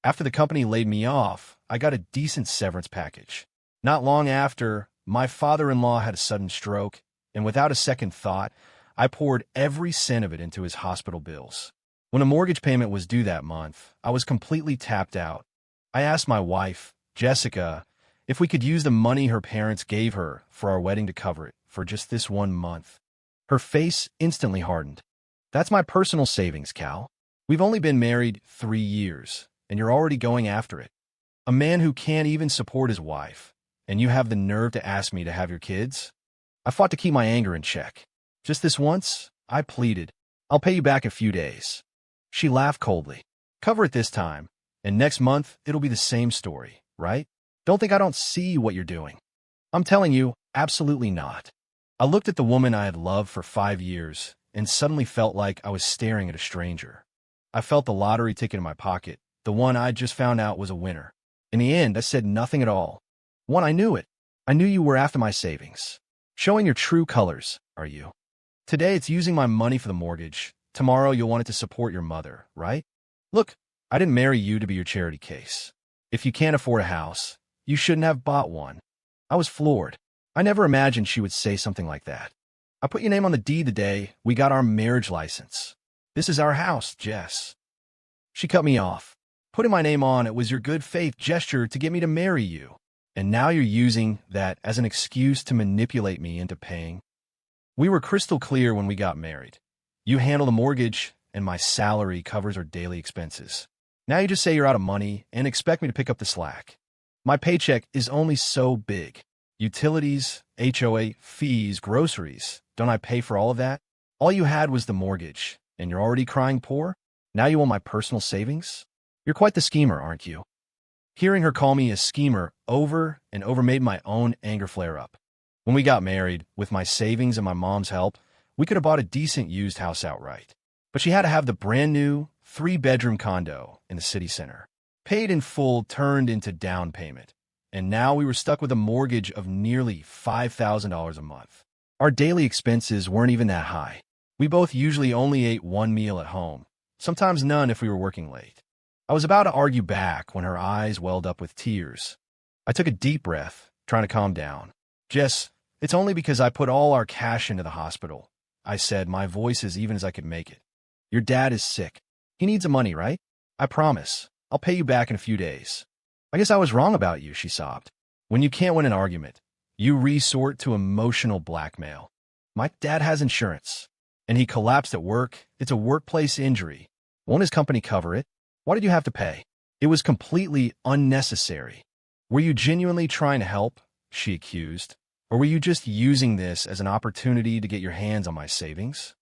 After the company laid me off, I got a decent severance package. Not long after, my father-in-law had a sudden stroke, and without a second thought, I poured every cent of it into his hospital bills. When a mortgage payment was due that month, I was completely tapped out. I asked my wife, Jessica, if we could use the money her parents gave her for our wedding to cover it for just this 1 month. Her face instantly hardened. That's my personal savings, Cal. We've only been married 3 years, and you're already going after it. A man who can't even support his wife, and you have the nerve to ask me to have your kids? I fought to keep my anger in check. Just this once, I pleaded, I'll pay you back in a few days. She laughed coldly. Cover it this time, and next month it'll be the same story, right? Don't think I don't see what you're doing. I'm telling you, absolutely not. I looked at the woman I had loved for 5 years and suddenly felt like I was staring at a stranger. I felt the lottery ticket in my pocket, the one I'd just found out was a winner. In the end, I said nothing at all. One, I knew it. I knew you were after my savings. Showing your true colors, are you? Today it's using my money for the mortgage. Tomorrow you'll want it to support your mother, right? Look, I didn't marry you to be your charity case. If you can't afford a house, you shouldn't have bought one. I was floored. I never imagined she would say something like that. I put your name on the deed the day we got our marriage license. This is our house, Jess. She cut me off. Putting my name on it was your good faith gesture to get me to marry you. And now you're using that as an excuse to manipulate me into paying. We were crystal clear when we got married. You handle the mortgage, and my salary covers our daily expenses. Now you just say you're out of money and expect me to pick up the slack. My paycheck is only so big. Utilities, HOA, fees, groceries. Don't I pay for all of that? All you had was the mortgage, and you're already crying poor? Now you want my personal savings? You're quite the schemer, aren't you? Hearing her call me a schemer over and over made my own anger flare up. When we got married, with my savings and my mom's help, we could have bought a decent used house outright. But she had to have the brand new 3-bedroom condo in the city center. Paid in full turned into down payment. And now we were stuck with a mortgage of nearly $5,000 a month. Our daily expenses weren't even that high. We both usually only ate one meal at home, sometimes none if we were working late. I was about to argue back when her eyes welled up with tears. I took a deep breath, trying to calm down. Jess, it's only because I put all our cash into the hospital, I said, my voice as even as I could make it. Your dad is sick. He needs the money, right? I promise. I'll pay you back in a few days. I guess I was wrong about you, she sobbed. When you can't win an argument, you resort to emotional blackmail. My dad has insurance, and he collapsed at work. It's a workplace injury. Won't his company cover it? Why did you have to pay? It was completely unnecessary. Were you genuinely trying to help? She accused. Or were you just using this as an opportunity to get your hands on my savings?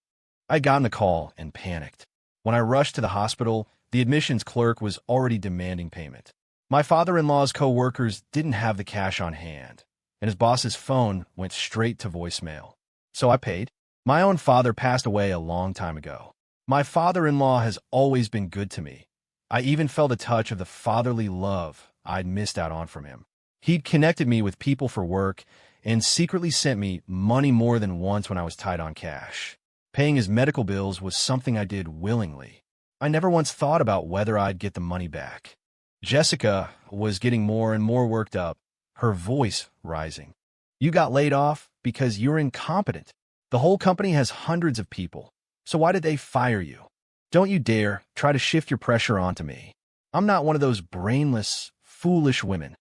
I'd gotten the call and panicked. When I rushed to the hospital, the admissions clerk was already demanding payment. My father-in-law's co-workers didn't have the cash on hand, and his boss's phone went straight to voicemail. So I paid. My own father passed away a long time ago. My father-in-law has always been good to me. I even felt a touch of the fatherly love I'd missed out on from him. He'd connected me with people for work and secretly sent me money more than once when I was tight on cash. Paying his medical bills was something I did willingly. I never once thought about whether I'd get the money back. Jessica was getting more and more worked up, her voice rising. You got laid off because you're incompetent. The whole company has hundreds of people. So why did they fire you? Don't you dare try to shift your pressure onto me. I'm not one of those brainless, foolish women.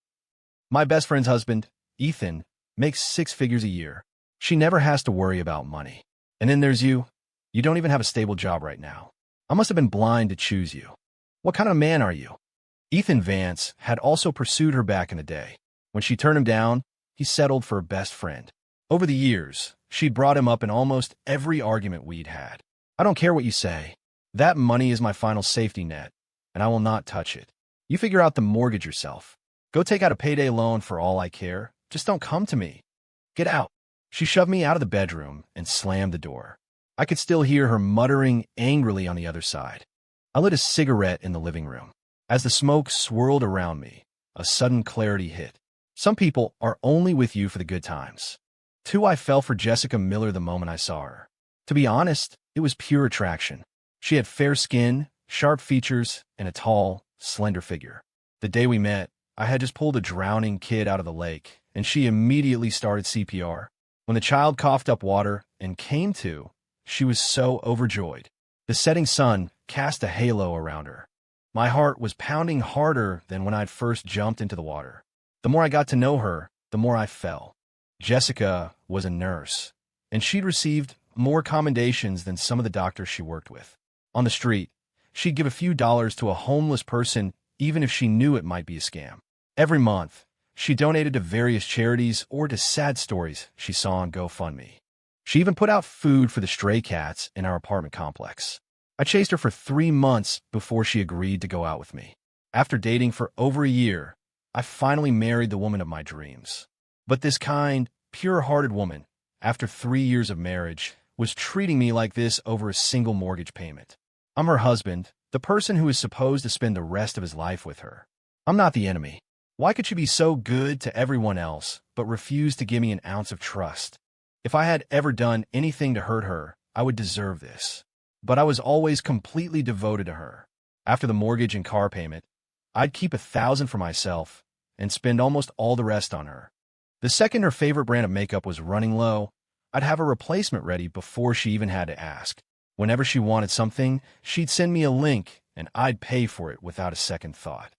My best friend's husband, Ethan, makes 6 figures a year. She never has to worry about money. And then there's you. You don't even have a stable job right now. I must have been blind to choose you. What kind of man are you? Ethan Vance had also pursued her back in the day. When she turned him down, he settled for a best friend. Over the years, she'd brought him up in almost every argument we'd had. I don't care what you say. That money is my final safety net, and I will not touch it. You figure out the mortgage yourself. Go take out a payday loan for all I care. Just don't come to me. Get out. She shoved me out of the bedroom and slammed the door. I could still hear her muttering angrily on the other side. I lit a cigarette in the living room. As the smoke swirled around me, a sudden clarity hit. Some people are only with you for the good times. I fell for Jessica Miller the moment I saw her. To be honest, it was pure attraction. She had fair skin, sharp features, and a tall, slender figure. The day we met, I had just pulled a drowning kid out of the lake, and she immediately started CPR. When the child coughed up water and came to, she was so overjoyed. The setting sun cast a halo around her. My heart was pounding harder than when I'd first jumped into the water. The more I got to know her, the more I fell. Jessica was a nurse, and she'd received more commendations than some of the doctors she worked with. On the street, she'd give a few dollars to a homeless person even if she knew it might be a scam. Every month, she donated to various charities or to sad stories she saw on GoFundMe. She even put out food for the stray cats in our apartment complex. I chased her for 3 months before she agreed to go out with me. After dating for over a year, I finally married the woman of my dreams. But this kind, pure-hearted woman, after 3 years of marriage, was treating me like this over a single mortgage payment. I'm her husband, the person who is supposed to spend the rest of his life with her. I'm not the enemy. Why could she be so good to everyone else, but refuse to give me an ounce of trust? If I had ever done anything to hurt her, I would deserve this. But I was always completely devoted to her. After the mortgage and car payment, I'd keep $1,000 for myself and spend almost all the rest on her. The second her favorite brand of makeup was running low, I'd have a replacement ready before she even had to ask. Whenever she wanted something, she'd send me a link, and I'd pay for it without a second thought.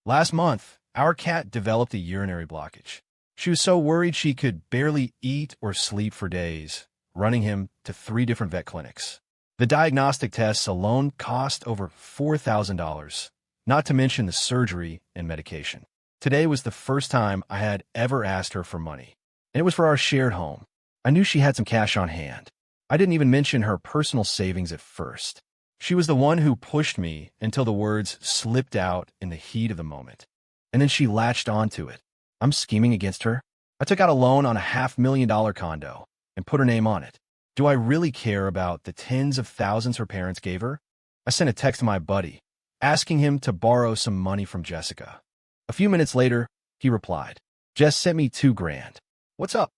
Last month, our cat developed a urinary blockage. She was so worried she could barely eat or sleep for days, running him to 3 different vet clinics. The diagnostic tests alone cost over $4,000, not to mention the surgery and medication. Today was the first time I had ever asked her for money, and it was for our shared home. I knew she had some cash on hand. I didn't even mention her personal savings at first. She was the one who pushed me until the words slipped out in the heat of the moment. And then she latched onto it. I'm scheming against her. I took out a loan on a $500,000 condo and put her name on it. Do I really care about the tens of thousands her parents gave her? I sent a text to my buddy, asking him to borrow some money from Jessica. A few minutes later, he replied, "Jess sent me $2,000. What's up?"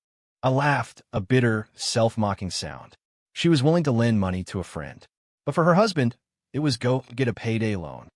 I laughed, a bitter, self-mocking sound. She was willing to lend money to a friend. But for her husband, it was go get a payday loan.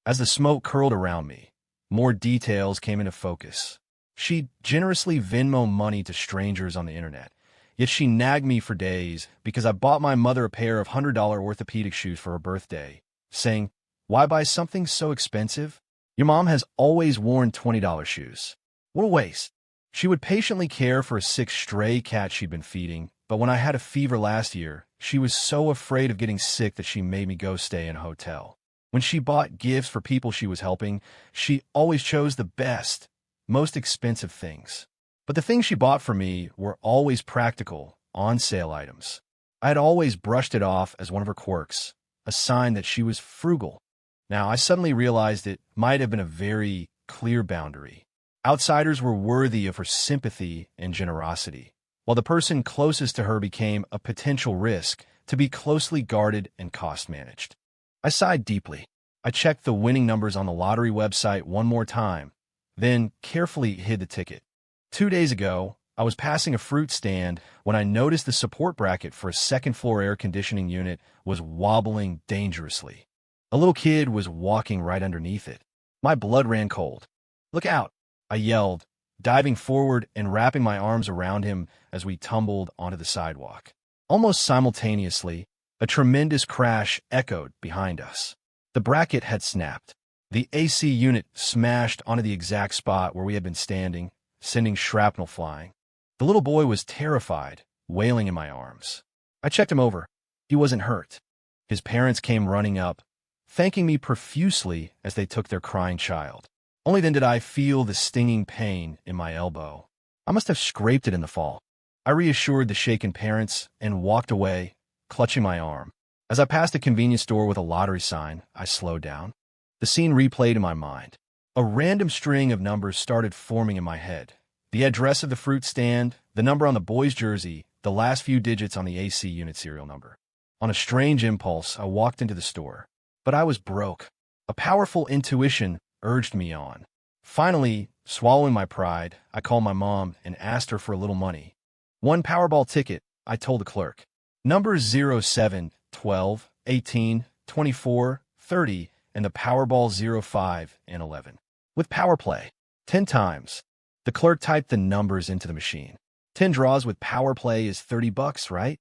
As the smoke curled around me, more details came into focus. She'd generously Venmo money to strangers on the internet, yet she nagged me for days because I bought my mother a pair of $100 orthopedic shoes for her birthday, saying, "Why buy something so expensive? Your mom has always worn $20 shoes." What a waste. She would patiently care for a sick stray cat she'd been feeding, but when I had a fever last year, she was so afraid of getting sick that she made me go stay in a hotel. When she bought gifts for people she was helping, she always chose the best, most expensive things. But the things she bought for me were always practical, on-sale items. I had always brushed it off as one of her quirks, a sign that she was frugal. Now, I suddenly realized it might have been a very clear boundary. Outsiders were worthy of her sympathy and generosity, while the person closest to her became a potential risk to be closely guarded and cost-managed. I sighed deeply. I checked the winning numbers on the lottery website one more time, then carefully hid the ticket. 2 days ago, I was passing a fruit stand when I noticed the support bracket for a second-floor air conditioning unit was wobbling dangerously. A little kid was walking right underneath it. My blood ran cold. "Look out!" I yelled, diving forward and wrapping my arms around him as we tumbled onto the sidewalk. Almost simultaneously, a tremendous crash echoed behind us. The bracket had snapped. The AC unit smashed onto the exact spot where we had been standing, sending shrapnel flying. The little boy was terrified, wailing in my arms. I checked him over. He wasn't hurt. His parents came running up, thanking me profusely as they took their crying child. Only then did I feel the stinging pain in my elbow. I must have scraped it in the fall. I reassured the shaken parents and walked away, clutching my arm. As I passed a convenience store with a lottery sign, I slowed down. The scene replayed in my mind. A random string of numbers started forming in my head. The address of the fruit stand, the number on the boy's jersey, the last few digits on the AC unit serial number. On a strange impulse, I walked into the store. But I was broke. A powerful intuition urged me on. Finally, swallowing my pride, I called my mom and asked her for a little money. "1 Powerball ticket," I told the clerk. "Numbers 07, 12, 18, 24, 30, and the Powerball 0, 5, and 11. With Power Play, 10 times. The clerk typed the numbers into the machine. 10 draws with Power Play is $30, right?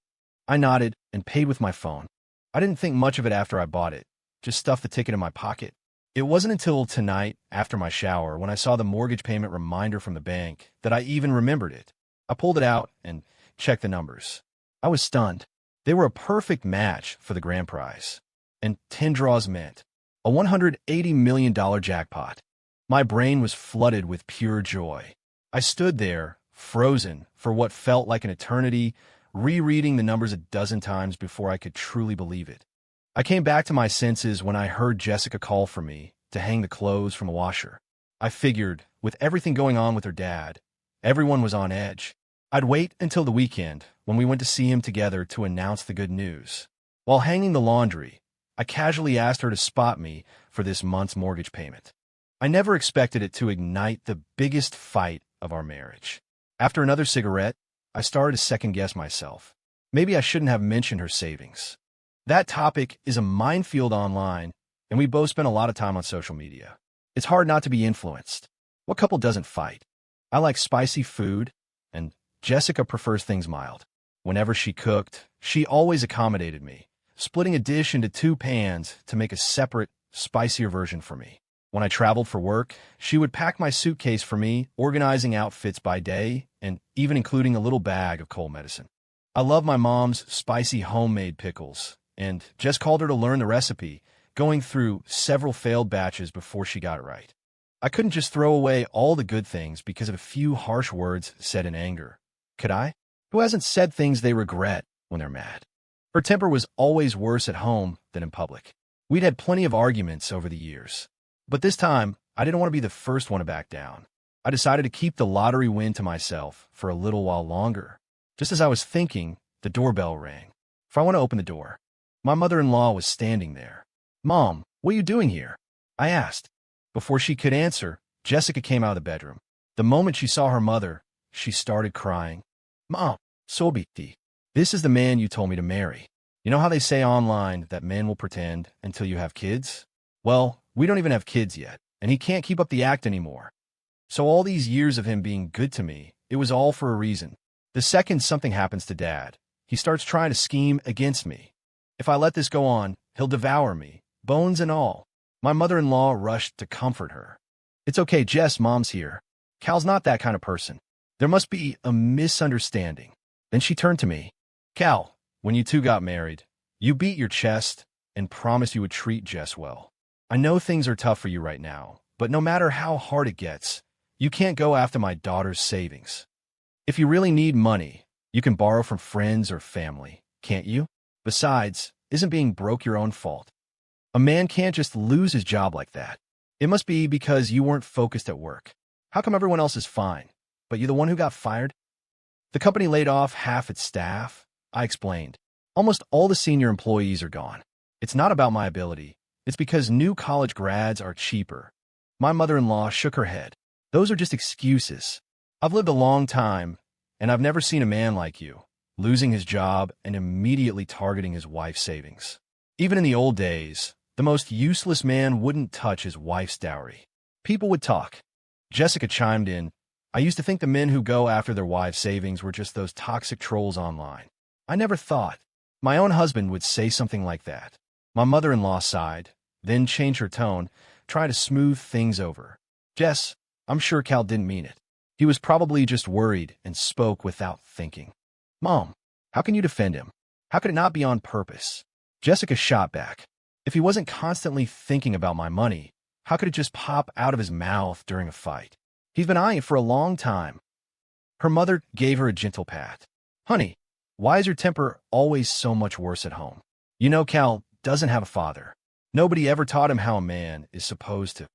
I nodded and paid with my phone. I didn't think much of it after I bought it, just stuffed the ticket in my pocket. It wasn't until tonight, after my shower, when I saw the mortgage payment reminder from the bank, that I even remembered it. I pulled it out and checked the numbers. I was stunned. They were a perfect match for the grand prize. And 10 draws meant a $180 million jackpot. My brain was flooded with pure joy. I stood there, frozen, for what felt like an eternity, rereading the numbers a dozen times before I could truly believe it. I came back to my senses when I heard Jessica call for me to hang the clothes from the washer. I figured, with everything going on with her dad, everyone was on edge. I'd wait until the weekend, when we went to see him together, to announce the good news. While hanging the laundry, I casually asked her to spot me for this month's mortgage payment. I never expected it to ignite the biggest fight of our marriage. After another cigarette, I started to second-guess myself. Maybe I shouldn't have mentioned her savings. That topic is a minefield online, and we both spend a lot of time on social media. It's hard not to be influenced. What couple doesn't fight? I like spicy food, and Jessica prefers things mild. Whenever she cooked, she always accommodated me, splitting a dish into 2 pans to make a separate, spicier version for me. When I traveled for work, she would pack my suitcase for me, organizing outfits by day, and even including a little bag of cold medicine. I love my mom's spicy homemade pickles, and just called her to learn the recipe, going through several failed batches before she got it right. I couldn't just throw away all the good things because of a few harsh words said in anger. Could I? Who hasn't said things they regret when they're mad? Her temper was always worse at home than in public. We'd had plenty of arguments over the years. But this time, I didn't want to be the first one to back down. I decided to keep the lottery win to myself for a little while longer. Just as I was thinking, the doorbell rang. I went to open the door. My mother-in-law was standing there. "Mom, what are you doing here?" I asked. Before she could answer, Jessica came out of the bedroom. The moment she saw her mother, she started crying. "Mom, Sobiti, this is the man you told me to marry. You know how they say online that men will pretend until you have kids? Well, we don't even have kids yet, and he can't keep up the act anymore. So all these years of him being good to me, it was all for a reason. The second something happens to Dad, he starts trying to scheme against me. If I let this go on, he'll devour me, bones and all." My mother-in-law rushed to comfort her. "It's okay, Jess, Mom's here. Cal's not that kind of person. There must be a misunderstanding." Then she turned to me. "Cal, when you two got married, you beat your chest and promised you would treat Jess well. I know things are tough for you right now, but no matter how hard it gets, you can't go after my daughter's savings. If you really need money, you can borrow from friends or family, can't you? Besides, isn't being broke your own fault? A man can't just lose his job like that. It must be because you weren't focused at work. How come everyone else is fine, but you're the one who got fired?" "The company laid off half its staff," I explained. "Almost all the senior employees are gone. It's not about my ability. It's because new college grads are cheaper." My mother-in-law shook her head. "Those are just excuses. I've lived a long time, and I've never seen a man like you, losing his job and immediately targeting his wife's savings. Even in the old days, the most useless man wouldn't touch his wife's dowry. People would talk." Jessica chimed in. "I used to think the men who go after their wives' savings were just those toxic trolls online. I never thought my own husband would say something like that." My mother-in-law sighed, then changed her tone, trying to smooth things over. "Jess, I'm sure Cal didn't mean it. He was probably just worried and spoke without thinking." "Mom, how can you defend him? How could it not be on purpose?" Jessica shot back. "If he wasn't constantly thinking about my money, how could it just pop out of his mouth during a fight? He's been eyeing it for a long time." Her mother gave her a gentle pat. "Honey, why is your temper always so much worse at home? You know Cal doesn't have a father. Nobody ever taught him how a man is supposed to."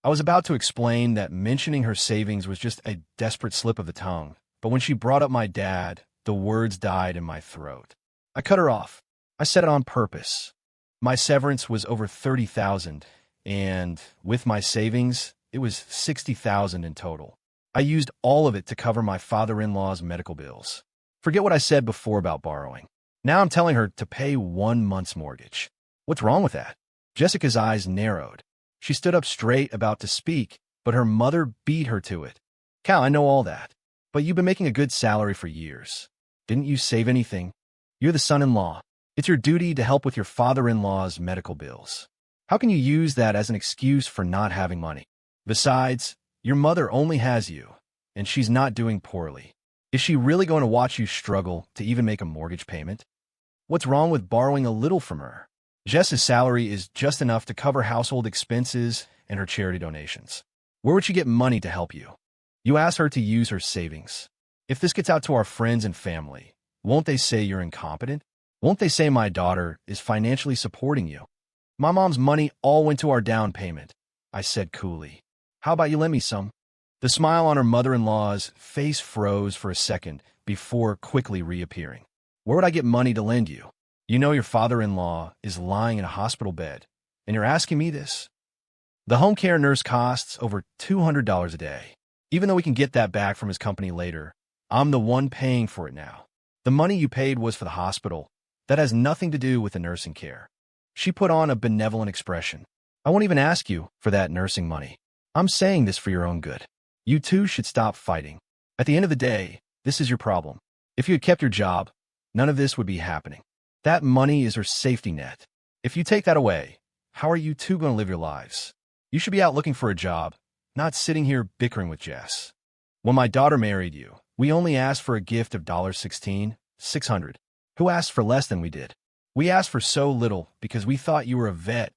I was about to explain that mentioning her savings was just a desperate slip of the tongue, but when she brought up my dad, the words died in my throat. I cut her off. I said it on purpose. My severance was over $30,000, and with my savings, it was $60,000 in total. I used all of it to cover my father-in-law's medical bills. Forget what I said before about borrowing. Now I'm telling her to pay 1 month's mortgage. What's wrong with that? Jessica's eyes narrowed. She stood up straight, about to speak, but her mother beat her to it. Cal, I know all that, but you've been making a good salary for years. Didn't you save anything? You're the son-in-law. It's your duty to help with your father-in-law's medical bills. How can you use that as an excuse for not having money? Besides, your mother only has you, and she's not doing poorly. Is she really going to watch you struggle to even make a mortgage payment? What's wrong with borrowing a little from her? Jess's salary is just enough to cover household expenses and her charity donations. Where would she get money to help you? You asked her to use her savings. If this gets out to our friends and family, won't they say you're incompetent? Won't they say my daughter is financially supporting you? My mom's money all went to our down payment, I said coolly. How about you lend me some? The smile on her mother-in-law's face froze for a second before quickly reappearing. Where would I get money to lend you? You know your father-in-law is lying in a hospital bed, and you're asking me this? The home care nurse costs over $200 a day. Even though we can get that back from his company later, I'm the one paying for it now. The money you paid was for the hospital. That has nothing to do with the nursing care. She put on a benevolent expression. I won't even ask you for that nursing money. I'm saying this for your own good. You two should stop fighting. At the end of the day, this is your problem. If you had kept your job, none of this would be happening. That money is her safety net. If you take that away, how are you two going to live your lives? You should be out looking for a job, not sitting here bickering with Jess. When my daughter married you, we only asked for a gift of $16,600. Who asked for less than we did? We asked for so little because we thought you were a vet,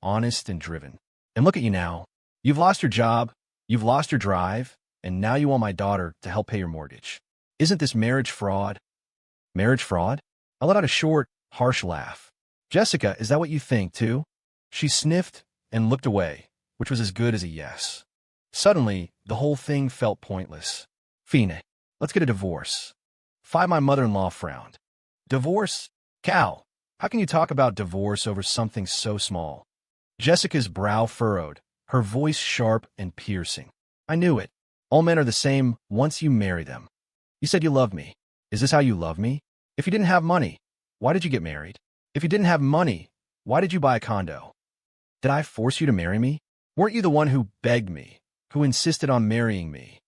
honest and driven. And look at you now. You've lost your job, you've lost your drive, and now you want my daughter to help pay your mortgage. Isn't this marriage fraud? Marriage fraud? I let out a short, harsh laugh. Jessica, is that what you think, too? She sniffed and looked away, which was as good as a yes. Suddenly, the whole thing felt pointless. Fine, let's get a divorce. My mother-in-law frowned. Divorce? Cal, how can you talk about divorce over something so small? Jessica's brow furrowed, her voice sharp and piercing. I knew it. All men are the same once you marry them. You said you loved me. Is this how you love me? If you didn't have money, why did you get married? If you didn't have money, why did you buy a condo? Did I force you to marry me? Weren't you the one who begged me, who insisted on marrying me?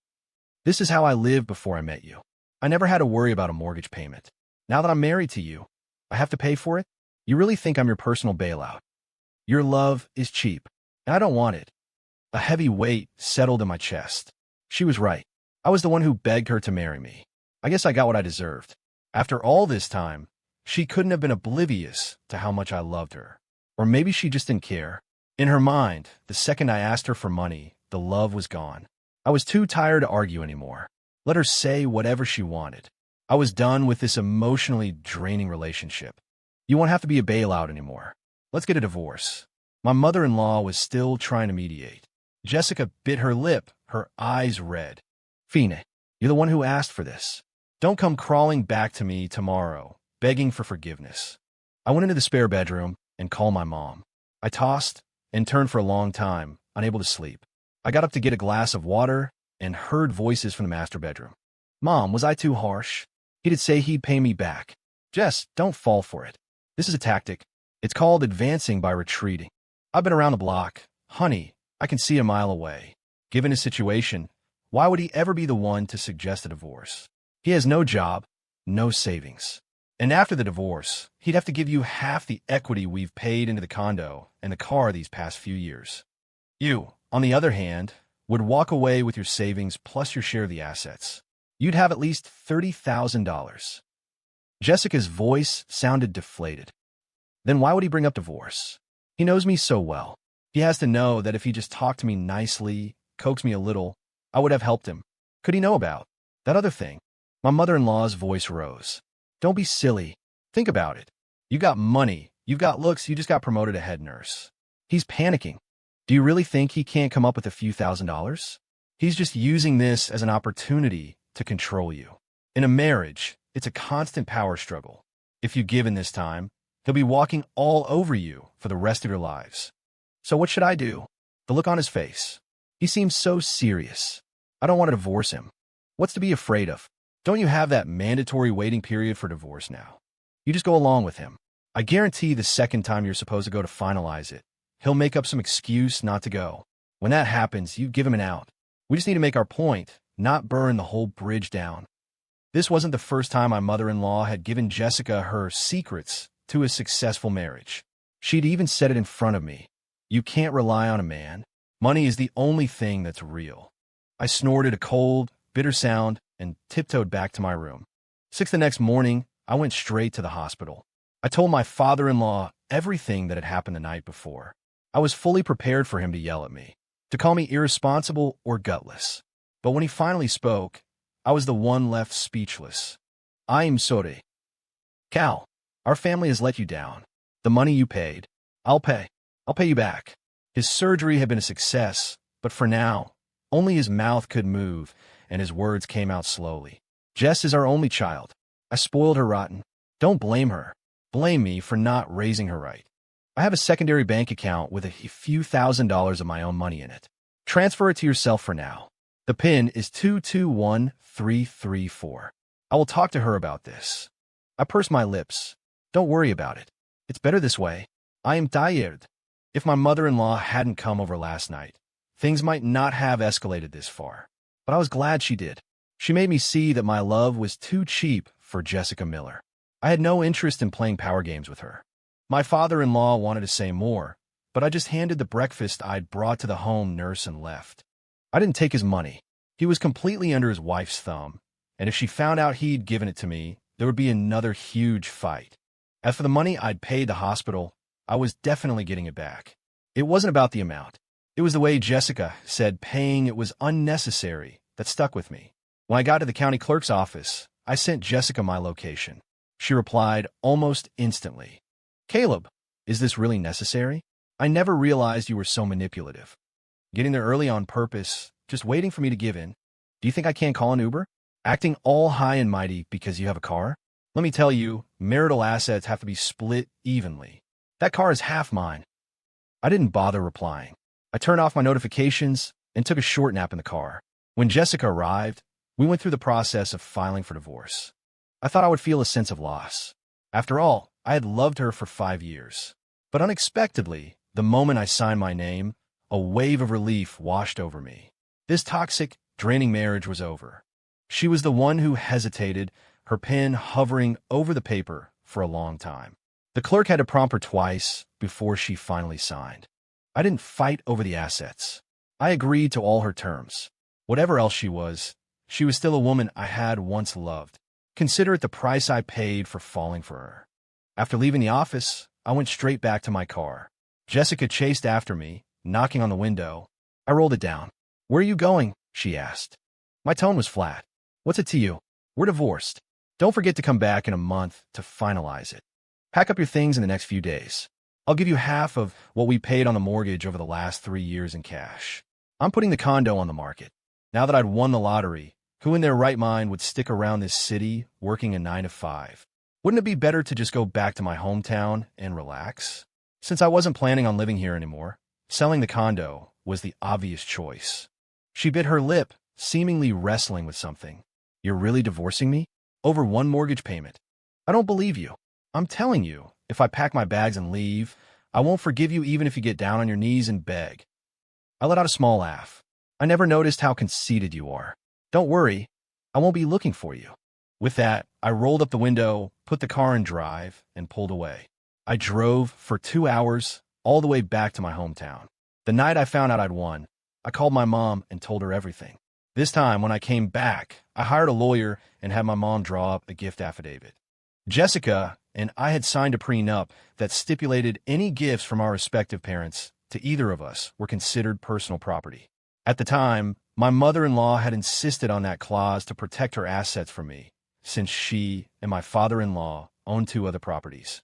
This is how I lived before I met you. I never had to worry about a mortgage payment. Now that I'm married to you, I have to pay for it? You really think I'm your personal bailout? Your love is cheap, and I don't want it. A heavy weight settled in my chest. She was right. I was the one who begged her to marry me. I guess I got what I deserved. After all this time, she couldn't have been oblivious to how much I loved her. Or maybe she just didn't care. In her mind, the second I asked her for money, the love was gone. I was too tired to argue anymore. Let her say whatever she wanted. I was done with this emotionally draining relationship. You won't have to be a bailout anymore. Let's get a divorce. My mother-in-law was still trying to mediate. Jessica bit her lip, her eyes red. Fine, you're the one who asked for this. Don't come crawling back to me tomorrow, begging for forgiveness. I went into the spare bedroom and called my mom. I tossed and turned for a long time, unable to sleep. I got up to get a glass of water and heard voices from the master bedroom. Mom, was I too harsh? He'd say he'd pay me back. Jess, don't fall for it. This is a tactic. It's called advancing by retreating. I've been around the block. Honey, I can see a mile away. Given his situation, why would he ever be the one to suggest a divorce? He has no job, no savings. And after the divorce, he'd have to give you half the equity we've paid into the condo and the car these past few years. You, on the other hand, would walk away with your savings plus your share of the assets. You'd have at least $30,000. Jessica's voice sounded deflated. Then why would he bring up divorce? He knows me so well. He has to know that if he just talked to me nicely, coaxed me a little, I would have helped him. Could he know about that other thing? My mother-in-law's voice rose. Don't be silly. Think about it. You got money, you've got looks, you just got promoted to head nurse. He's panicking. Do you really think he can't come up with a few $1,000s? He's just using this as an opportunity to control you. In a marriage, it's a constant power struggle. If you give in this time, he'll be walking all over you for the rest of your lives. So what should I do? The look on his face. He seems so serious. I don't want to divorce him. What's to be afraid of? Don't you have that mandatory waiting period for divorce now? You just go along with him. I guarantee the second time you're supposed to go to finalize it, he'll make up some excuse not to go. When that happens, you give him an out. We just need to make our point, not burn the whole bridge down. This wasn't the first time my mother-in-law had given Jessica her secrets to a successful marriage. She'd even said it in front of me. You can't rely on a man. Money is the only thing that's real. I snorted a cold, bitter sound and tiptoed back to my room. 6 the next morning, I went straight to the hospital. I told my father-in-law everything that had happened the night before. I was fully prepared for him to yell at me, to call me irresponsible or gutless. But when he finally spoke, I was the one left speechless. I'm sorry. Cal, our family has let you down. The money you paid, I'll pay. I'll pay you back. His surgery had been a success, but for now, only his mouth could move, and his words came out slowly. Jess is our only child. I spoiled her rotten. Don't blame her. Blame me for not raising her right. I have a secondary bank account with a few $1,000s of my own money in it. Transfer it to yourself for now. The PIN is 221334. I will talk to her about this. I pursed my lips. Don't worry about it. It's better this way. I am tired. If my mother-in-law hadn't come over last night, things might not have escalated this far. But I was glad she did. She made me see that my love was too cheap for Jessica Miller. I had no interest in playing power games with her. My father-in-law wanted to say more, but I just handed the breakfast I'd brought to the home nurse and left. I didn't take his money. He was completely under his wife's thumb, and if she found out he'd given it to me, there would be another huge fight. As for the money I'd paid the hospital, I was definitely getting it back. It wasn't about the amount. It was the way Jessica said paying it was unnecessary that stuck with me. When I got to the county clerk's office, I sent Jessica my location. She replied almost instantly. Caleb, is this really necessary? I never realized you were so manipulative. Getting there early on purpose, just waiting for me to give in. Do you think I can't call an Uber? Acting all high and mighty because you have a car? Let me tell you, marital assets have to be split evenly. That car is half mine. I didn't bother replying. I turned off my notifications and took a short nap in the car. When Jessica arrived, we went through the process of filing for divorce. I thought I would feel a sense of loss. After all, I had loved her for 5 years. But unexpectedly, the moment I signed my name, a wave of relief washed over me. This toxic, draining marriage was over. She was the one who hesitated, her pen hovering over the paper for a long time. The clerk had to prompt her twice before she finally signed. I didn't fight over the assets. I agreed to all her terms. Whatever else she was still a woman I had once loved. Consider it the price I paid for falling for her. After leaving the office, I went straight back to my car. Jessica chased after me, knocking on the window. I rolled it down. Where are you going? She asked. My tone was flat. What's it to you? We're divorced. Don't forget to come back in a month to finalize it. Pack up your things in the next few days. I'll give you half of what we paid on the mortgage over the last 3 years in cash. I'm putting the condo on the market. Now that I'd won the lottery, who in their right mind would stick around this city working a 9 to 5? Wouldn't it be better to just go back to my hometown and relax? Since I wasn't planning on living here anymore, selling the condo was the obvious choice. She bit her lip, seemingly wrestling with something. You're really divorcing me? Over one mortgage payment? I don't believe you. I'm telling you, if I pack my bags and leave, I won't forgive you even if you get down on your knees and beg. I let out a small laugh. I never noticed how conceited you are. Don't worry, I won't be looking for you. With that, I rolled up the window, put the car in drive, and pulled away. I drove for 2 hours, all the way back to my hometown. The night I found out I'd won, I called my mom and told her everything. This time, when I came back, I hired a lawyer and had my mom draw up a gift affidavit. Jessica and I had signed a prenup that stipulated any gifts from our respective parents to either of us were considered personal property. At the time, my mother-in-law had insisted on that clause to protect her assets from me, since she and my father-in-law owned 2 other properties.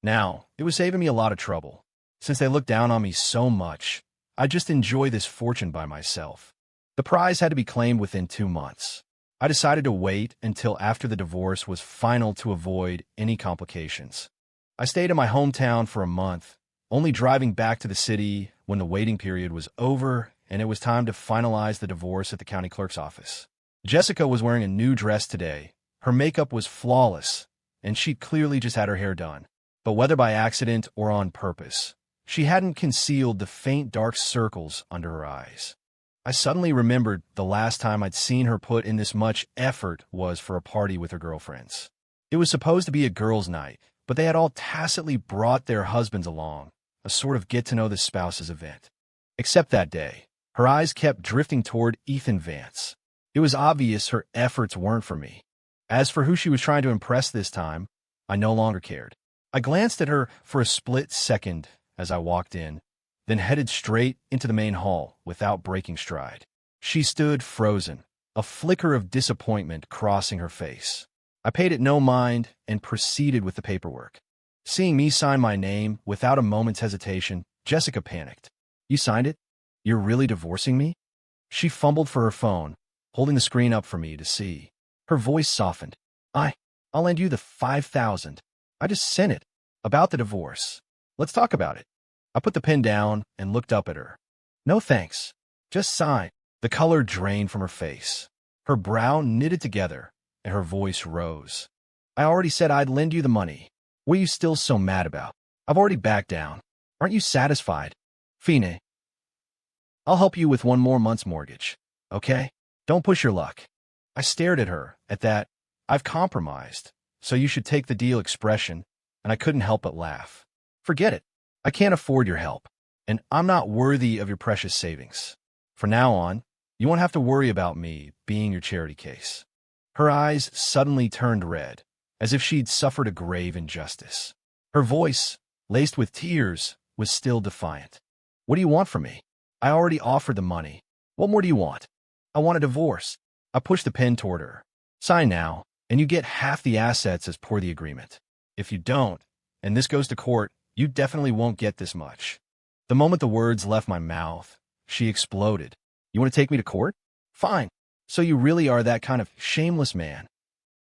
Now, it was saving me a lot of trouble. Since they looked down on me so much, I just enjoy this fortune by myself. The prize had to be claimed within 2 months. I decided to wait until after the divorce was final to avoid any complications. I stayed in my hometown for a month, only driving back to the city when the waiting period was over and it was time to finalize the divorce at the county clerk's office. Jessica was wearing a new dress today. Her makeup was flawless, and she'd clearly just had her hair done. But whether by accident or on purpose, She hadn't concealed the faint dark circles under her eyes. I suddenly remembered the last time I'd seen her put in this much effort was for a party with her girlfriends. It was supposed to be a girls' night, but they had all tacitly brought their husbands along, a sort of get-to-know-the-spouses event. Except that day, her eyes kept drifting toward Ethan Vance. It was obvious her efforts weren't for me. As for who she was trying to impress this time, I no longer cared. I glanced at her for a split second as I walked in, then headed straight into the main hall without breaking stride. She stood frozen, a flicker of disappointment crossing her face. I paid it no mind and proceeded with the paperwork. Seeing me sign my name without a moment's hesitation, Jessica panicked. "You signed it? You're really divorcing me?" She fumbled for her phone, holding the screen up for me to see. Her voice softened. I'll lend you the $5,000. I just sent it. About the divorce. Let's talk about it." I put the pen down and looked up at her. "No thanks. Just sign." The color drained from her face. Her brow knitted together, and her voice rose. "I already said I'd lend you the money. What are you still so mad about? I've already backed down. Aren't you satisfied? Fine. I'll help you with 1 more month's mortgage. Okay? Don't push your luck." I stared at her, at that "I've compromised, so you should take the deal" expression, and I couldn't help but laugh. "Forget it. I can't afford your help, and I'm not worthy of your precious savings. From now on, you won't have to worry about me being your charity case." Her eyes suddenly turned red, as if she'd suffered a grave injustice. Her voice, laced with tears, was still defiant. "What do you want from me? I already offered the money. What more do you want?" "I want a divorce." I pushed the pen toward her. "Sign now, and you get half the assets as per the agreement. If you don't, and this goes to court, you definitely won't get this much." The moment the words left my mouth, she exploded. "You want to take me to court? Fine. So you really are that kind of shameless man."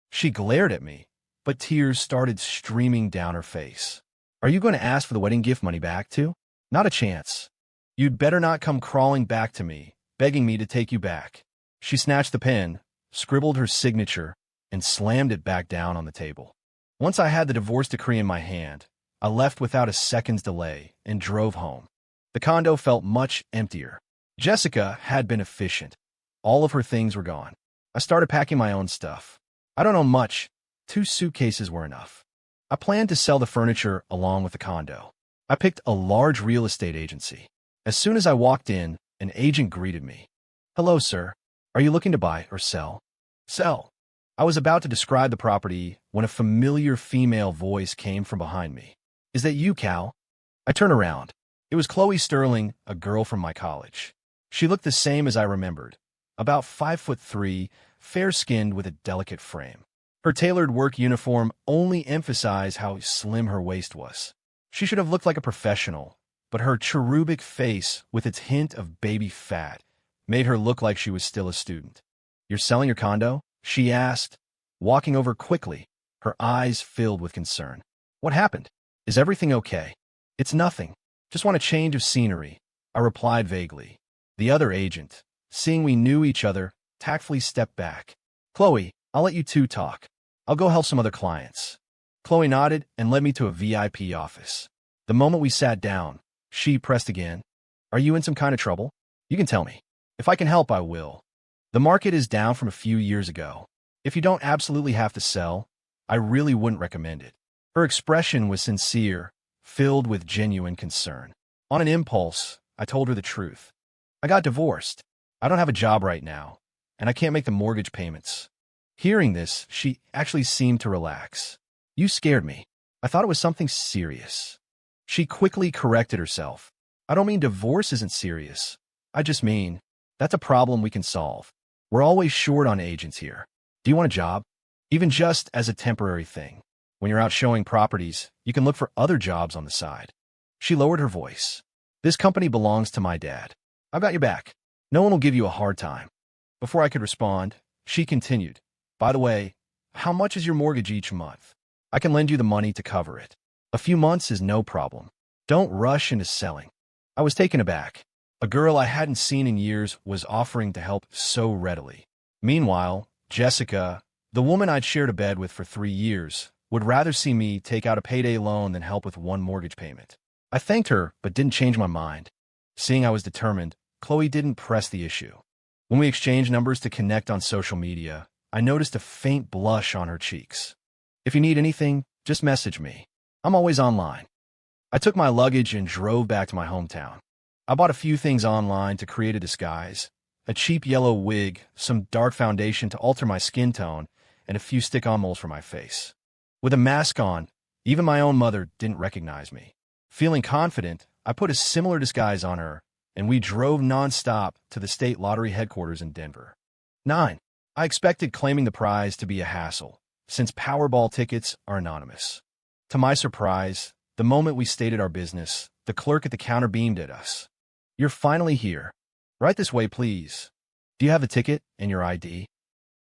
She glared at me, but tears started streaming down her face. "Are you going to ask for the wedding gift money back, too? Not a chance. You'd better not come crawling back to me, begging me to take you back." She snatched the pen, scribbled her signature, and slammed it back down on the table. Once I had the divorce decree in my hand, I left without a second's delay and drove home. The condo felt much emptier. Jessica had been efficient. All of her things were gone. I started packing my own stuff. I don't know much. 2 suitcases were enough. I planned to sell the furniture along with the condo. I picked a large real estate agency. As soon as I walked in, an agent greeted me. "Hello, sir. Are you looking to buy or sell?" "Sell." I was about to describe the property when a familiar female voice came from behind me. "Is that you, Cal?" I turned around. It was Chloe Sterling, a girl from my college. She looked the same as I remembered, about 5'3", fair-skinned with a delicate frame. Her tailored work uniform only emphasized how slim her waist was. She should have looked like a professional, but her cherubic face, with its hint of baby fat, made her look like she was still a student. "You're selling your condo?" she asked, walking over quickly, her eyes filled with concern. "What happened? Is everything okay?" "It's nothing. Just want a change of scenery," I replied vaguely. The other agent, seeing we knew each other, tactfully stepped back. "Chloe, I'll let you two talk. I'll go help some other clients." Chloe nodded and led me to a VIP office. The moment we sat down, she pressed again. "Are you in some kind of trouble? You can tell me. If I can help, I will. The market is down from a few years ago. If you don't absolutely have to sell, I really wouldn't recommend it." Her expression was sincere, filled with genuine concern. On an impulse, I told her the truth. "I got divorced. I don't have a job right now, and I can't make the mortgage payments." Hearing this, she actually seemed to relax. "You scared me. I thought it was something serious." She quickly corrected herself. "I don't mean divorce isn't serious. I just mean that's a problem we can solve. We're always short on agents here. Do you want a job? Even just as a temporary thing. When you're out showing properties, you can look for other jobs on the side." She lowered her voice. "This company belongs to my dad. I've got your back. No one will give you a hard time." Before I could respond, she continued. "By the way, how much is your mortgage each month? I can lend you the money to cover it. A few months is no problem. Don't rush into selling." I was taken aback. A girl I hadn't seen in years was offering to help so readily. Meanwhile, Jessica, the woman I'd shared a bed with for 3 years, would rather see me take out a payday loan than help with one mortgage payment. I thanked her, but didn't change my mind. Seeing I was determined, Chloe didn't press the issue. When we exchanged numbers to connect on social media, I noticed a faint blush on her cheeks. If you need anything, just message me. I'm always online. I took my luggage and drove back to my hometown. I bought a few things online to create a disguise: a cheap yellow wig, some dark foundation to alter my skin tone, and a few stick-on moles for my face. With a mask on, even my own mother didn't recognize me. Feeling confident, I put a similar disguise on her, and we drove nonstop to the state lottery headquarters in Denver. 9. I expected claiming the prize to be a hassle, since Powerball tickets are anonymous. To my surprise, the moment we stated our business, the clerk at the counter beamed at us. "You're finally here. Right this way, please. Do you have the ticket and your ID?"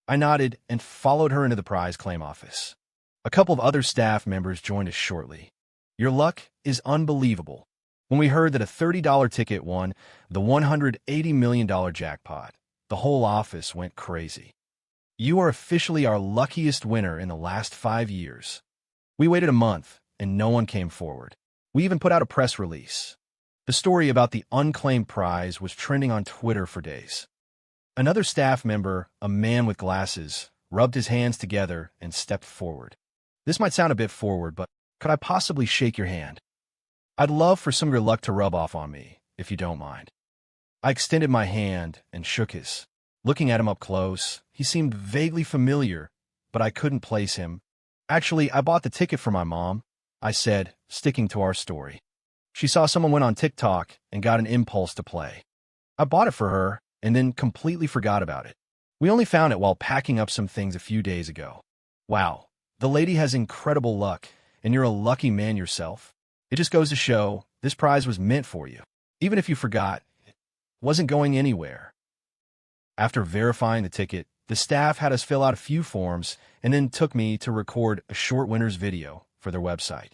I nodded and followed her into the prize claim office. A couple of other staff members joined us shortly. Your luck is unbelievable. When we heard that a $30 ticket won the $180 million jackpot, the whole office went crazy. "You are officially our luckiest winner in the last 5 years." We waited a month, and no one came forward. We even put out a press release. The story about the unclaimed prize was trending on Twitter for days. Another staff member, a man with glasses, rubbed his hands together and stepped forward. "This might sound a bit forward, but could I possibly shake your hand? I'd love for some of your luck to rub off on me, if you don't mind." I extended my hand and shook his. Looking at him up close, he seemed vaguely familiar, but I couldn't place him. "Actually, I bought the ticket for my mom," I said, sticking to our story. "She saw someone win on TikTok and got an impulse to play. I bought it for her and then completely forgot about it. We only found it while packing up some things a few days ago." Wow, the lady has incredible luck, and you're a lucky man yourself. It just goes to show this prize was meant for you. Even if you forgot, it wasn't going anywhere. After verifying the ticket, the staff had us fill out a few forms and then took me to record a short winner's video for their website.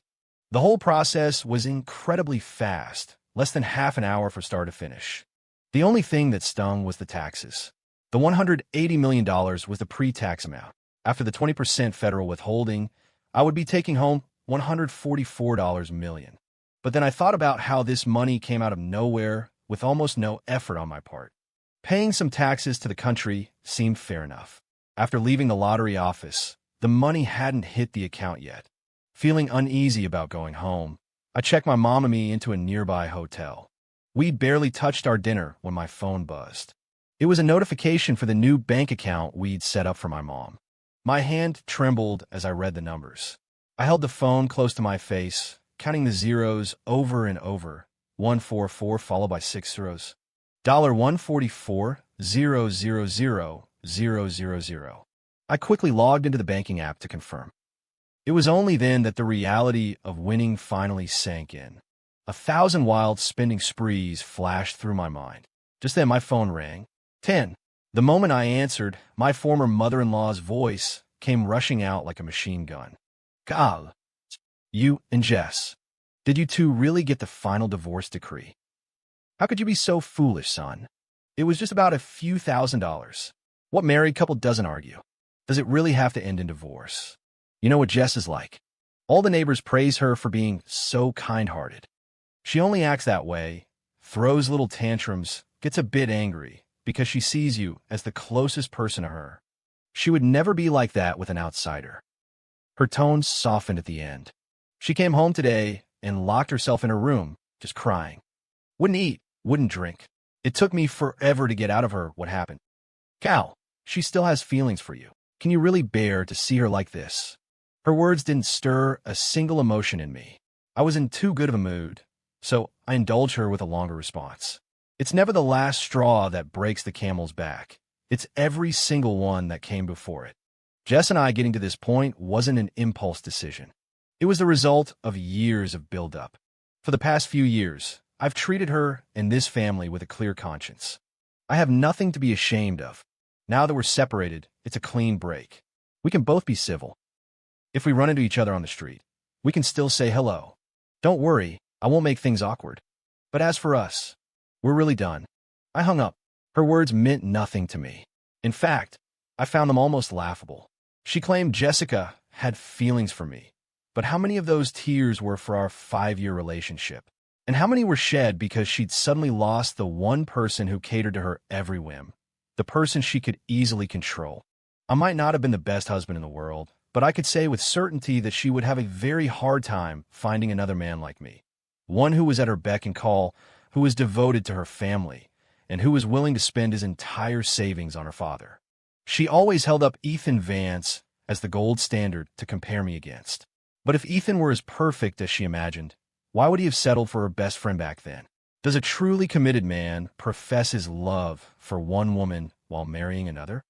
The whole process was incredibly fast, less than half an hour for start to finish. The only thing that stung was the taxes. The $180 million was the pre-tax amount. After the 20% federal withholding, I would be taking home $144 million. But then I thought about how this money came out of nowhere with almost no effort on my part. Paying some taxes to the country seemed fair enough. After leaving the lottery office, the money hadn't hit the account yet. Feeling uneasy about going home, I checked my mom and me into a nearby hotel. We'd barely touched our dinner when my phone buzzed. It was a notification for the new bank account we'd set up for my mom. My hand trembled as I read the numbers. I held the phone close to my face, counting the zeros over and over. 144 followed by 6 zeros. $144, 000,000. I quickly logged into the banking app to confirm. It was only then that the reality of winning finally sank in. 1,000 wild spending sprees flashed through my mind. Just then my phone rang. 10. The moment I answered, my former mother-in-law's voice came rushing out like a machine gun. "Gal, you and Jess, did you two really get the final divorce decree? How could you be so foolish, son? It was just about a few $1,000s. What married couple doesn't argue? Does it really have to end in divorce? You know what Jess is like. All the neighbors praise her for being so kind-hearted. She only acts that way, throws little tantrums, gets a bit angry, because she sees you as the closest person to her. She would never be like that with an outsider." Her tone softened at the end. She came home today and locked herself in her room, just crying. Wouldn't eat, wouldn't drink. It took me forever to get out of her what happened. "Cal, she still has feelings for you. Can you really bear to see her like this?" Her words didn't stir a single emotion in me. I was in too good of a mood, so I indulged her with a longer response. "It's never the last straw that breaks the camel's back. It's every single one that came before it. Jess and I getting to this point wasn't an impulse decision. It was the result of years of build-up. For the past few years, I've treated her and this family with a clear conscience. I have nothing to be ashamed of. Now that we're separated, it's a clean break. We can both be civil. If we run into each other on the street, we can still say hello. Don't worry, I won't make things awkward. But as for us, we're really done." I hung up. Her words meant nothing to me. In fact, I found them almost laughable. She claimed Jessica had feelings for me, but how many of those tears were for our 5-year relationship? And how many were shed because she'd suddenly lost the one person who catered to her every whim, the person she could easily control? I might not have been the best husband in the world, but I could say with certainty that she would have a very hard time finding another man like me. One who was at her beck and call, who was devoted to her family, and who was willing to spend his entire savings on her father. She always held up Ethan Vance as the gold standard to compare me against. But if Ethan were as perfect as she imagined, why would he have settled for her best friend back then? Does a truly committed man profess his love for one woman while marrying another?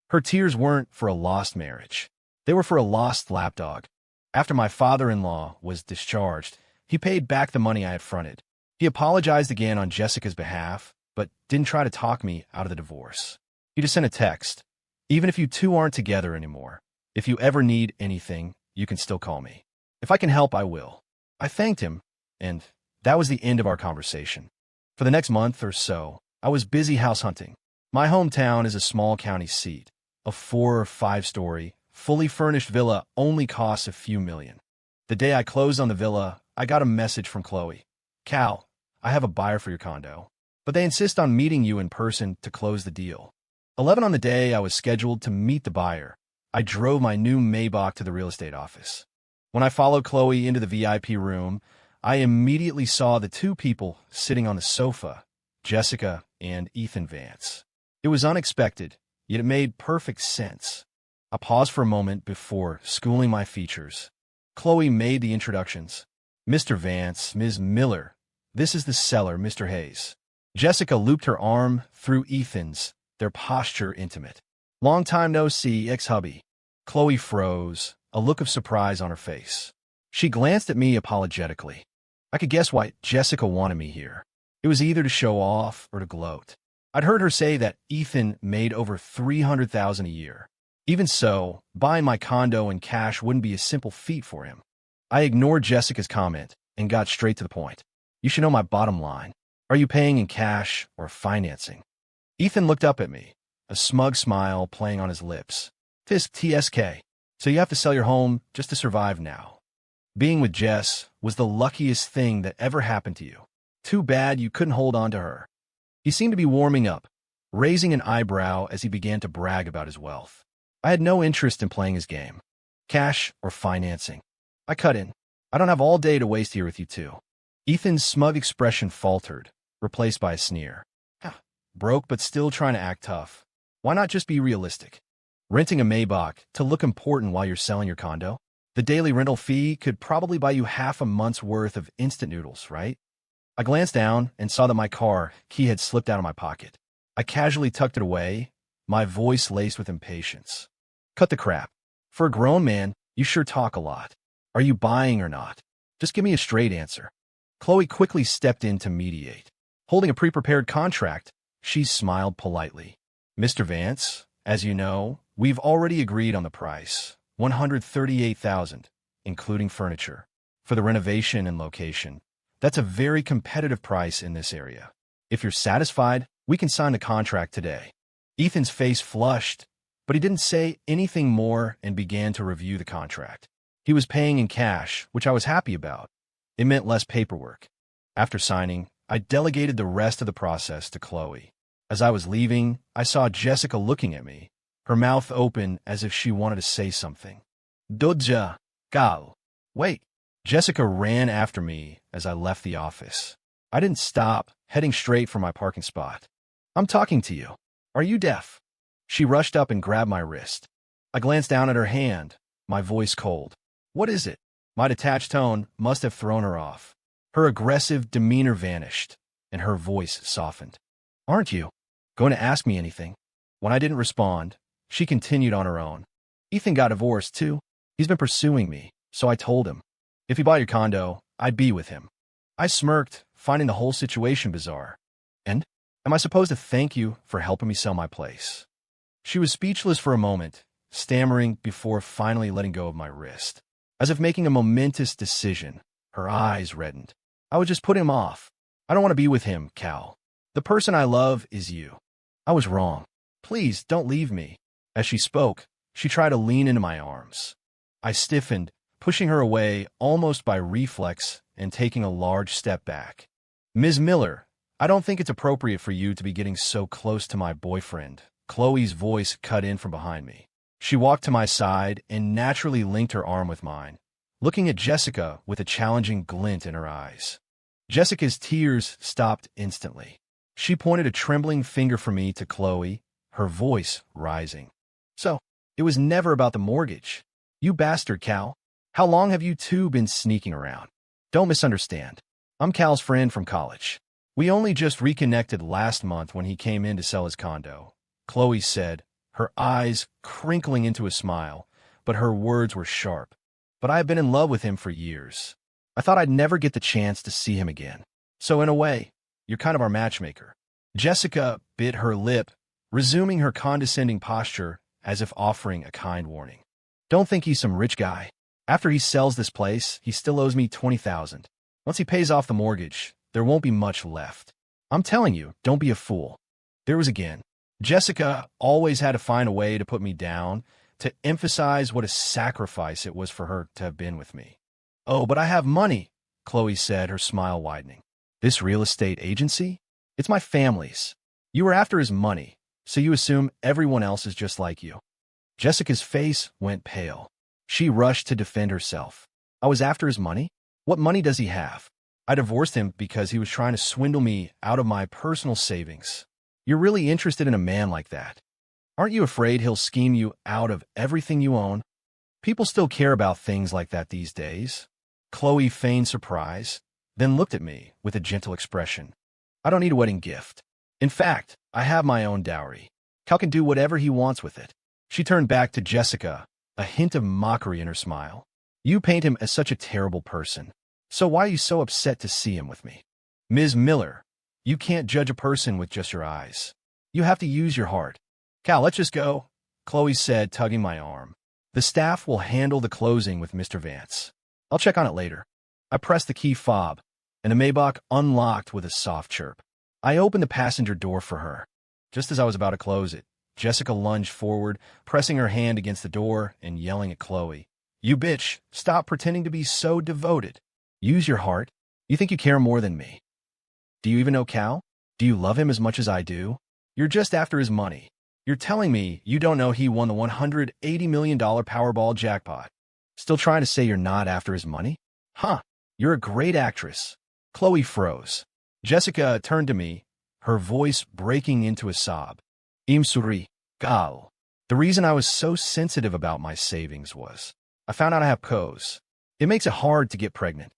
Her tears weren't for a lost marriage. They were for a lost lapdog. After my father-in-law was discharged, he paid back the money I had fronted. He apologized again on Jessica's behalf, but didn't try to talk me out of the divorce. He just sent a text. Even if you two aren't together anymore, if you ever need anything, you can still call me. If I can help, I will. I thanked him, and that was the end of our conversation. For the next month or so, I was busy house hunting. My hometown is a small county seat. A 4- or 5-story, fully furnished villa only costs a few million. The day I closed on the villa, I got a message from Chloe. Cal, I have a buyer for your condo, but they insist on meeting you in person to close the deal. 11 on the day I was scheduled to meet the buyer, I drove my new Maybach to the real estate office. When I followed Chloe into the VIP room, I immediately saw the two people sitting on the sofa, Jessica and Ethan Vance. It was unexpected, yet it made perfect sense. I paused for a moment before schooling my features. Chloe made the introductions. Mr. Vance, Ms. Miller, this is the seller, Mr. Hayes. Jessica looped her arm through Ethan's, their posture intimate. Long time no see, ex-hubby. Chloe froze, a look of surprise on her face. She glanced at me apologetically. I could guess why Jessica wanted me here. It was either to show off or to gloat. I'd heard her say that Ethan made over $300,000 a year. Even so, buying my condo in cash wouldn't be a simple feat for him. I ignored Jessica's comment and got straight to the point. You should know my bottom line. Are you paying in cash or financing? Ethan looked up at me, a smug smile playing on his lips. TSK. So you have to sell your home just to survive now. Being with Jess was the luckiest thing that ever happened to you. Too bad you couldn't hold on to her. He seemed to be warming up, raising an eyebrow as he began to brag about his wealth. I had no interest in playing his game. Cash or financing. I cut in. I don't have all day to waste here with you two. Ethan's smug expression faltered, replaced by a sneer. Broke but still trying to act tough. Why not just be realistic? Renting a Maybach to look important while you're selling your condo? The daily rental fee could probably buy you half a month's worth of instant noodles, right? I glanced down and saw that my car key had slipped out of my pocket. I casually tucked it away, my voice laced with impatience. Cut the crap. For a grown man, you sure talk a lot. Are you buying or not? Just give me a straight answer. Chloe quickly stepped in to mediate. Holding a pre-prepared contract, she smiled politely. Mr. Vance, as you know, we've already agreed on the price, $138,000, including furniture, for the renovation and location. That's a very competitive price in this area. If you're satisfied, we can sign the contract today. Ethan's face flushed, but he didn't say anything more and began to review the contract. He was paying in cash, which I was happy about. It meant less paperwork. After signing, I delegated the rest of the process to Chloe. As I was leaving, I saw Jessica looking at me, her mouth open as if she wanted to say something. Dodja, Gal. Wait. Jessica ran after me as I left the office. I didn't stop, heading straight for my parking spot. I'm talking to you. Are you deaf? She rushed up and grabbed my wrist. I glanced down at her hand, my voice cold. What is it? My detached tone must have thrown her off. Her aggressive demeanor vanished, and her voice softened. Aren't you going to ask me anything? When I didn't respond, she continued on her own. Ethan got divorced, too. He's been pursuing me, so I told him. If he bought your condo, I'd be with him. I smirked, finding the whole situation bizarre. And? Am I supposed to thank you for helping me sell my place? She was speechless for a moment, stammering before finally letting go of my wrist. As if making a momentous decision, her eyes reddened. I would just put him off. I don't want to be with him, Cal. The person I love is you. I was wrong. Please don't leave me. As she spoke, she tried to lean into my arms. I stiffened, pushing her away almost by reflex and taking a large step back. Ms. Miller, I don't think it's appropriate for you to be getting so close to my boyfriend. Chloe's voice cut in from behind me. She walked to my side and naturally linked her arm with mine, looking at Jessica with a challenging glint in her eyes. Jessica's tears stopped instantly. She pointed a trembling finger from me to Chloe, her voice rising. So, it was never about the mortgage. You bastard, Cal. How long have you two been sneaking around? Don't misunderstand. I'm Cal's friend from college. We only just reconnected last month when he came in to sell his condo, Chloe said, her eyes crinkling into a smile, but her words were sharp. But I have been in love with him for years. I thought I'd never get the chance to see him again. So in a way, you're kind of our matchmaker. Jessica bit her lip, resuming her condescending posture as if offering a kind warning. Don't think he's some rich guy. After he sells this place, he still owes me $20,000. Once he pays off the mortgage, there won't be much left. I'm telling you, don't be a fool. There was again. Jessica always had to find a way to put me down, to emphasize what a sacrifice it was for her to have been with me. Oh, but I have money, Chloe said, her smile widening. This real estate agency? It's my family's. You were after his money, so you assume everyone else is just like you. Jessica's face went pale. She rushed to defend herself. I was after his money? What money does he have? I divorced him because he was trying to swindle me out of my personal savings. You're really interested in a man like that. Aren't you afraid he'll scheme you out of everything you own? People still care about things like that these days. Chloe feigned surprise, then looked at me with a gentle expression. I don't need a wedding gift. In fact, I have my own dowry. Cal can do whatever he wants with it. She turned back to Jessica, a hint of mockery in her smile. You paint him as such a terrible person. So why are you so upset to see him with me? Ms. Miller, you can't judge a person with just your eyes. You have to use your heart. Cal, let's just go, Chloe said, tugging my arm. The staff will handle the closing with Mr. Vance. I'll check on it later. I pressed the key fob, and the Maybach unlocked with a soft chirp. I opened the passenger door for her. Just as I was about to close it, Jessica lunged forward, pressing her hand against the door and yelling at Chloe. You bitch, stop pretending to be so devoted. Use your heart. You think you care more than me. Do you even know Cal? Do you love him as much as I do? You're just after his money. You're telling me you don't know he won the $180 million Powerball jackpot. Still trying to say you're not after his money? Huh, you're a great actress. Chloe froze. Jessica turned to me, her voice breaking into a sob. Im suri, Gal. The reason I was so sensitive about my savings was I found out I have PCOS. It makes it hard to get pregnant.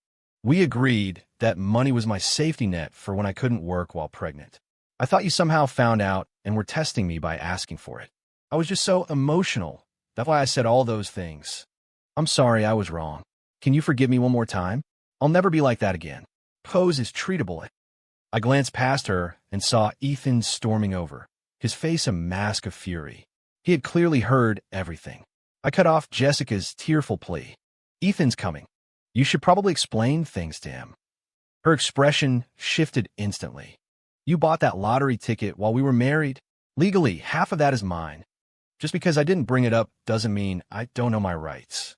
We agreed that money was my safety net for when I couldn't work while pregnant. I thought you somehow found out and were testing me by asking for it. I was just so emotional. That's why I said all those things. I'm sorry, I was wrong. Can you forgive me one more time? I'll never be like that again. PCOS is treatable. I glanced past her and saw Ethan storming over, his face a mask of fury. He had clearly heard everything. I cut off Jessica's tearful plea. Ethan's coming. You should probably explain things to him. Her expression shifted instantly. You bought that lottery ticket while we were married. Legally, half of that is mine. Just because I didn't bring it up doesn't mean I don't know my rights.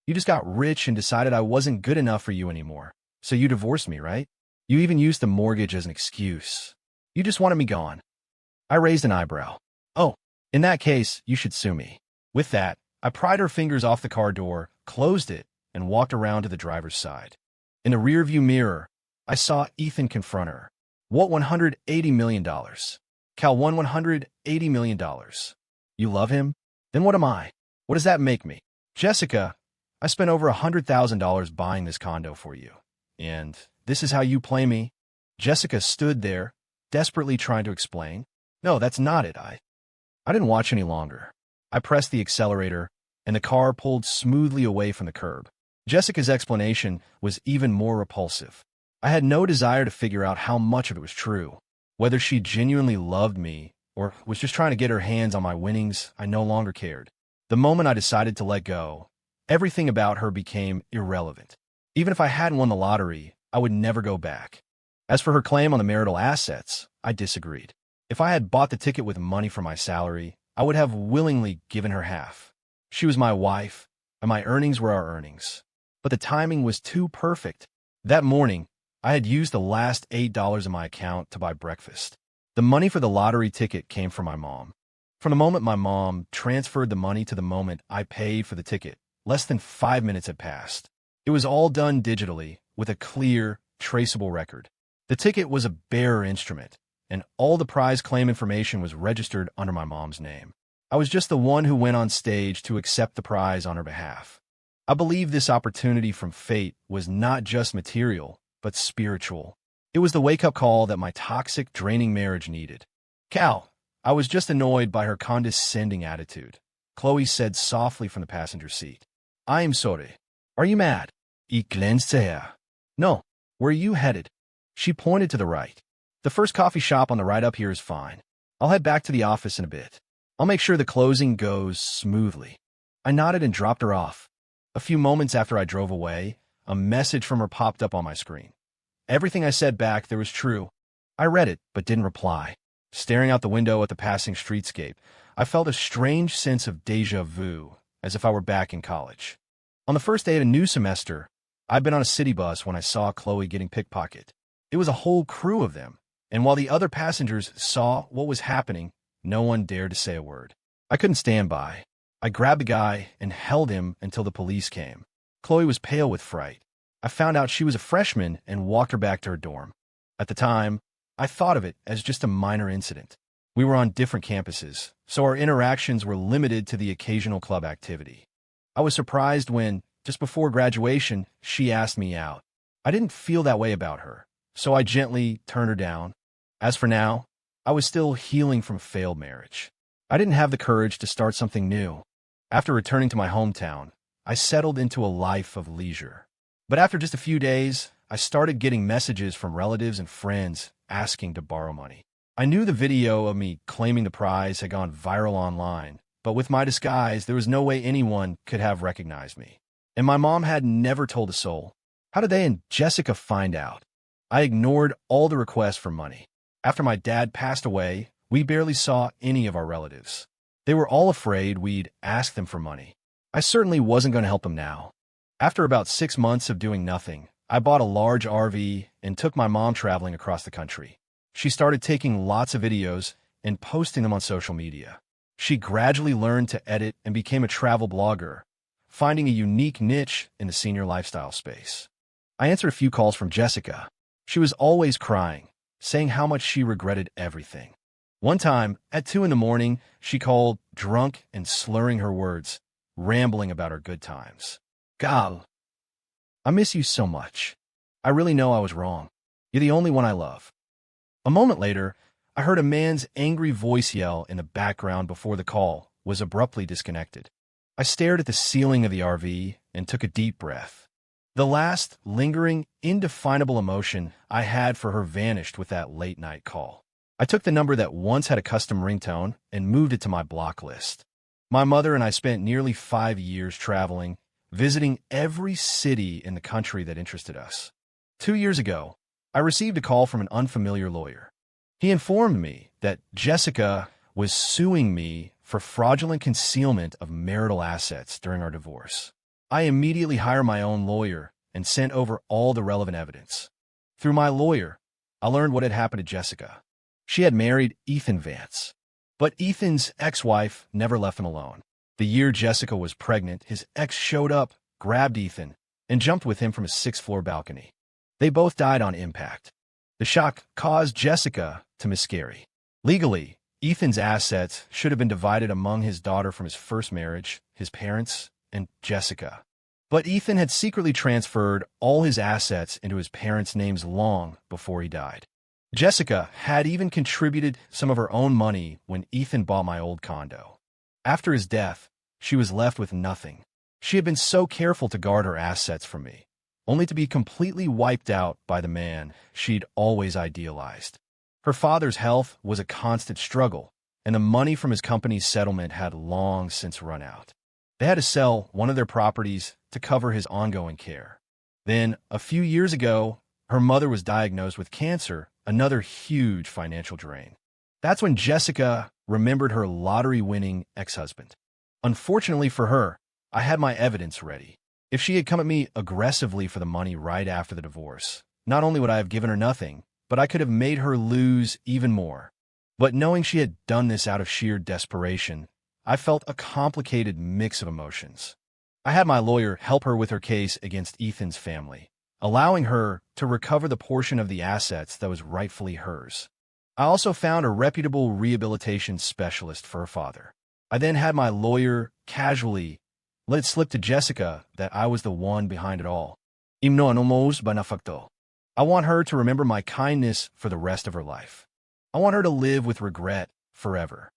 You just got rich and decided I wasn't good enough for you anymore. So you divorced me, right? You even used the mortgage as an excuse. You just wanted me gone. I raised an eyebrow. Oh, in that case, you should sue me. With that, I pried her fingers off the car door, closed it, and walked around to the driver's side. In the rearview mirror, I saw Ethan confront her. What $180 million? Cal won $180 million. You love him? Then what am I? What does that make me? Jessica, I spent over $100,000 buying this condo for you. And this is how you play me? Jessica stood there, desperately trying to explain. No, that's not it. I didn't watch any longer. I pressed the accelerator, and the car pulled smoothly away from the curb. Jessica's explanation was even more repulsive. I had no desire to figure out how much of it was true. Whether she genuinely loved me or was just trying to get her hands on my winnings, I no longer cared. The moment I decided to let go, everything about her became irrelevant. Even if I hadn't won the lottery, I would never go back. As for her claim on the marital assets, I disagreed. If I had bought the ticket with money from my salary, I would have willingly given her half. She was my wife, and my earnings were our earnings. But the timing was too perfect. That morning, I had used the last $8 in my account to buy breakfast. The money for the lottery ticket came from my mom. From the moment my mom transferred the money to the moment I paid for the ticket, less than 5 minutes had passed. It was all done digitally, with a clear, traceable record. The ticket was a bearer instrument, and all the prize claim information was registered under my mom's name. I was just the one who went on stage to accept the prize on her behalf. I believe this opportunity from fate was not just material, but spiritual. It was the wake-up call that my toxic, draining marriage needed. Cal, I was just annoyed by her condescending attitude. Chloe said softly from the passenger seat. I am sorry. Are you mad? Ich glänzte her. No. Where are you headed? She pointed to the right. The first coffee shop on the right up here is fine. I'll head back to the office in a bit. I'll make sure the closing goes smoothly. I nodded and dropped her off. A few moments after I drove away, a message from her popped up on my screen. Everything I said back there was true. I read it, but didn't reply. Staring out the window at the passing streetscape, I felt a strange sense of déjà vu, as if I were back in college. On the first day of a new semester, I'd been on a city bus when I saw Chloe getting pickpocketed. It was a whole crew of them, and while the other passengers saw what was happening, no one dared to say a word. I couldn't stand by. I grabbed the guy and held him until the police came. Chloe was pale with fright. I found out she was a freshman and walked her back to her dorm. At the time, I thought of it as just a minor incident. We were on different campuses, so our interactions were limited to the occasional club activity. I was surprised when, just before graduation, she asked me out. I didn't feel that way about her, so I gently turned her down. As for now, I was still healing from a failed marriage. I didn't have the courage to start something new. After returning to my hometown, I settled into a life of leisure. But after just a few days, I started getting messages from relatives and friends asking to borrow money. I knew the video of me claiming the prize had gone viral online, but with my disguise, there was no way anyone could have recognized me. And my mom had never told a soul. How did they and Jessica find out? I ignored all the requests for money. After my dad passed away, we barely saw any of our relatives. They were all afraid we'd ask them for money. I certainly wasn't going to help them now. After about 6 months of doing nothing, I bought a large RV and took my mom traveling across the country. She started taking lots of videos and posting them on social media. She gradually learned to edit and became a travel blogger, finding a unique niche in the senior lifestyle space. I answered a few calls from Jessica. She was always crying, saying how much she regretted everything. One time, at 2 in the morning, she called, drunk and slurring her words, rambling about her good times. Gal, I miss you so much. I really know I was wrong. You're the only one I love. A moment later, I heard a man's angry voice yell in the background before the call was abruptly disconnected. I stared at the ceiling of the RV and took a deep breath. The last, lingering, indefinable emotion I had for her vanished with that late-night call. I took the number that once had a custom ringtone and moved it to my block list. My mother and I spent nearly 5 years traveling, visiting every city in the country that interested us. 2 years ago, I received a call from an unfamiliar lawyer. He informed me that Jessica was suing me for fraudulent concealment of marital assets during our divorce. I immediately hired my own lawyer and sent over all the relevant evidence. Through my lawyer, I learned what had happened to Jessica. She had married Ethan Vance. But Ethan's ex-wife never left him alone. The year Jessica was pregnant, his ex showed up, grabbed Ethan, and jumped with him from a 6th-floor balcony. They both died on impact. The shock caused Jessica to miscarry. Legally, Ethan's assets should have been divided among his daughter from his first marriage, his parents, and Jessica. But Ethan had secretly transferred all his assets into his parents' names long before he died. Jessica had even contributed some of her own money when Ethan bought my old condo. After his death, she was left with nothing. She had been so careful to guard her assets from me, only to be completely wiped out by the man she'd always idealized. Her father's health was a constant struggle, and the money from his company's settlement had long since run out. They had to sell one of their properties to cover his ongoing care. Then, a few years ago, her mother was diagnosed with cancer, another huge financial drain. That's when Jessica remembered her lottery-winning ex-husband. Unfortunately for her, I had my evidence ready. If she had come at me aggressively for the money right after the divorce, Not only would I have given her nothing, but I could have made her lose even more. But knowing she had done this out of sheer desperation, I felt a complicated mix of emotions. I had my lawyer help her with her case against Ethan's family, allowing her to recover the portion of the assets that was rightfully hers. I also found a reputable rehabilitation specialist for her father. I then had my lawyer casually let it slip to Jessica that I was the one behind it all. Imno anomos banafakto. I want her to remember my kindness for the rest of her life. I want her to live with regret forever.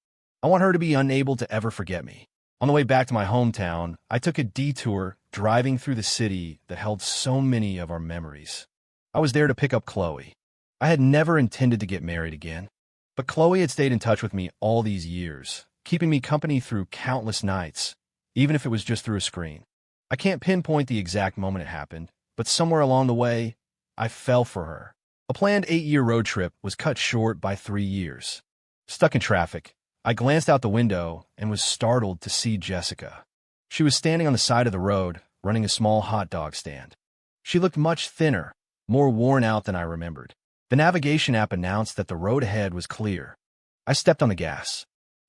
I want her to be unable to ever forget me. On the way back to my hometown, I took a detour driving through the city that held so many of our memories. I was there to pick up Chloe. I had never intended to get married again, but Chloe had stayed in touch with me all these years, keeping me company through countless nights, even if it was just through a screen. I can't pinpoint the exact moment it happened, but somewhere along the way, I fell for her. A planned 8-year road trip was cut short by 3 years. Stuck in traffic, I glanced out the window and was startled to see Jessica. She was standing on the side of the road, running a small hot dog stand. She looked much thinner, more worn out than I remembered. The navigation app announced that the road ahead was clear. I stepped on the gas.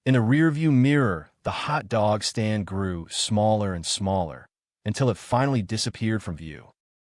In the rearview mirror, the hot dog stand grew smaller and smaller until it finally disappeared from view.